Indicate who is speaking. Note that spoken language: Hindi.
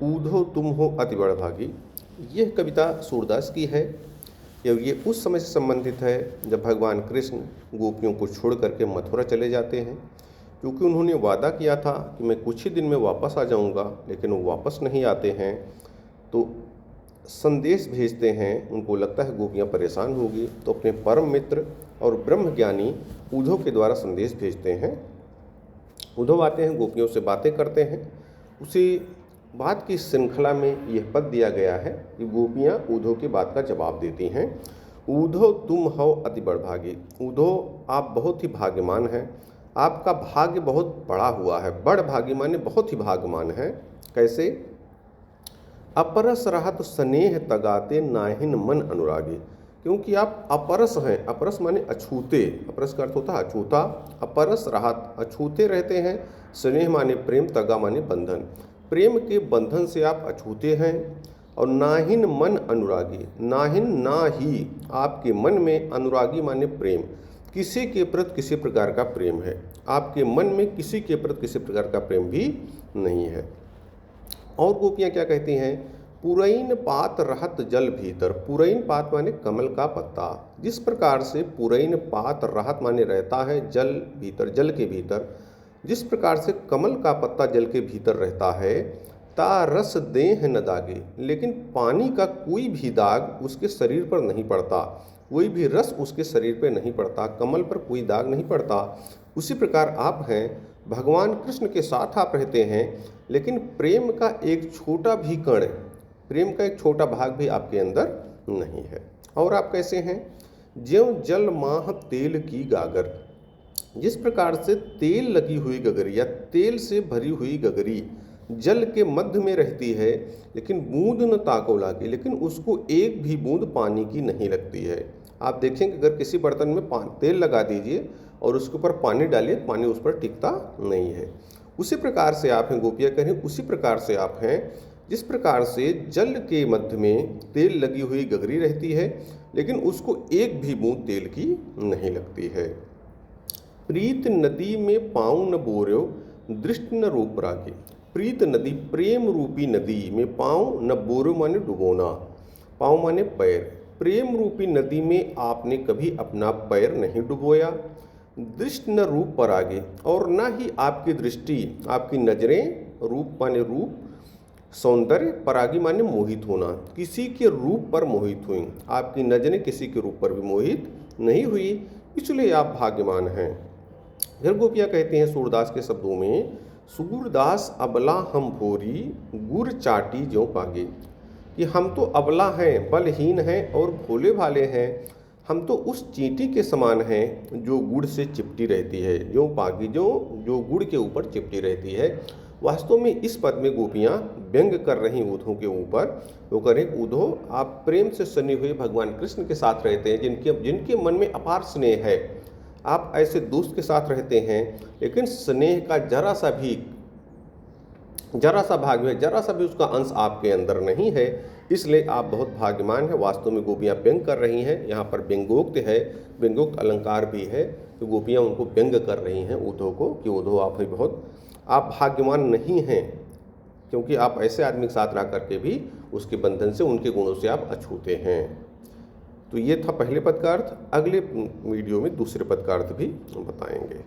Speaker 1: ऊधो तुम हो अति बड़भागी। यह कविता सूरदास की है। ये उस समय से संबंधित है जब भगवान कृष्ण गोपियों को छोड़ करके मथुरा चले जाते हैं, क्योंकि उन्होंने वादा किया था कि मैं कुछ ही दिन में वापस आ जाऊंगा, लेकिन वो वापस नहीं आते हैं। तो संदेश भेजते हैं, उनको लगता है गोपियाँ परेशान होगी, तो अपने परम मित्र और ब्रह्मज्ञानी उद्धव के द्वारा संदेश भेजते हैं। उद्धव आते हैं, गोपियों से बातें करते हैं। उसी बात की श्रृंखला में यह पद दिया गया है कि गोपियाँ उद्धव की बात का जवाब देती हैं। उद्धव तुम हो अति बड़भागी। उद्धव आप बहुत ही भाग्यमान हैं, आपका भाग्य बहुत बड़ा हुआ है। बड़भागी माने बहुत ही भाग्यमान है। कैसे? अपरस रहत स्नेह तगाते नाहिन मन अनुरागी। क्योंकि आप अपरस हैं। अपरस माने अछूते, अपरस का अर्थ होता है अछूता। अपरस रहत अछूते रहते हैं। स्नेह माने प्रेम, तगा माने बंधन। प्रेम के बंधन से आप अछूते हैं। और नाहिन मन अनुरागी, नाहिन ना ही आपके मन में, अनुरागी माने प्रेम, किसी के प्रति किसी प्रकार का प्रेम है। आपके मन में किसी के प्रति किसी प्रकार का प्रेम भी नहीं है। और गोपियाँ क्या कहती हैं? पुरैन पात रहत जल भीतर। पुरैन पात माने कमल का पत्ता। जिस प्रकार से पुरैन पात रहत माने रहता है जल भीतर, जल के भीतर, जिस प्रकार से कमल का पत्ता जल के भीतर रहता है, ता रस देह न दागे। लेकिन पानी का कोई भी दाग उसके शरीर पर नहीं पड़ता, कोई भी रस उसके शरीर पर नहीं पड़ता, कमल पर कोई दाग नहीं पड़ता। उसी प्रकार आप हैं। भगवान कृष्ण के साथ आप रहते हैं, लेकिन प्रेम का एक छोटा भी कण, प्रेम का एक छोटा भाग भी आपके अंदर नहीं है। और आप कैसे हैं? ज्यों जल माह तेल की गागर। जिस प्रकार से तेल लगी हुई गगरी या तेल से भरी हुई गगरी जल के मध्य में रहती है, लेकिन बूंद न ताको लागे, लेकिन उसको एक भी बूंद पानी की नहीं लगती है। आप देखेंगे अगर किसी बर्तन में तेल लगा दीजिए और उसके ऊपर पानी डालिए, पानी उस पर टिकता नहीं है। उसी प्रकार से आप हैं, गोपियाँ कहें उसी प्रकार से आप हैं। जिस प्रकार से जल के मध्य में तेल लगी हुई गगरी रहती है, लेकिन उसको एक भी बूंद तेल की नहीं लगती है। प्रीत नदी में पाँव न बोर्यो दृष्टि न रूप रागे। प्रीत नदी, प्रेम रूपी नदी में पाँव न बोर्यो माने डुबोना, पाँव माने पैर। प्रेम रूपी नदी में आपने कभी अपना पैर नहीं डुबोया। दृष्टि न रूप पर आगे, और ना ही आपकी दृष्टि, आपकी नजरें, रूप माने रूप, सौंदर्य, परागी माने मोहित होना, किसी के रूप पर मोहित हुई। आपकी नजरें किसी के रूप पर भी मोहित नहीं हुई, इसलिए आप भाग्यमान हैं। फिर गोपियाँ कहते हैं सूरदास के शब्दों में, सूरदास अबला हम भोरी गुर चाटी ज्यों पागे। कि हम तो अबला हैं, बलहीन हैं और भोले भाले हैं। हम तो उस चींटी के समान हैं जो गुड़ से चिपटी रहती है, जो पागी, जो गुड़ के ऊपर चिपटी रहती है। वास्तव में इस पद में गोपियाँ व्यंग कर रही उद्धव के ऊपर। वो करें, उद्धव आप प्रेम से सने हुए भगवान कृष्ण के साथ रहते हैं, जिनके मन में अपार स्नेह है। आप ऐसे दोस्त के साथ रहते हैं, लेकिन स्नेह का जरा सा भाग में, जरा सा भी उसका अंश आपके अंदर नहीं है, इसलिए आप बहुत भाग्यमान हैं। वास्तव में गोपियाँ व्यंग कर रही हैं। यहाँ पर व्यंगोक्त है, व्यंगोक्त अलंकार भी है, तो गोपियाँ उनको व्यंग कर रही हैं उद्धव को, कि उद्धव आप भाग्यमान नहीं हैं, क्योंकि आप ऐसे आदमी के साथ रह करके भी उसके बंधन से, उनके गुणों से आप अछूते हैं। तो ये था पहले पद का अर्थ। अगले वीडियो में दूसरे पद का अर्थ भी बताएंगे।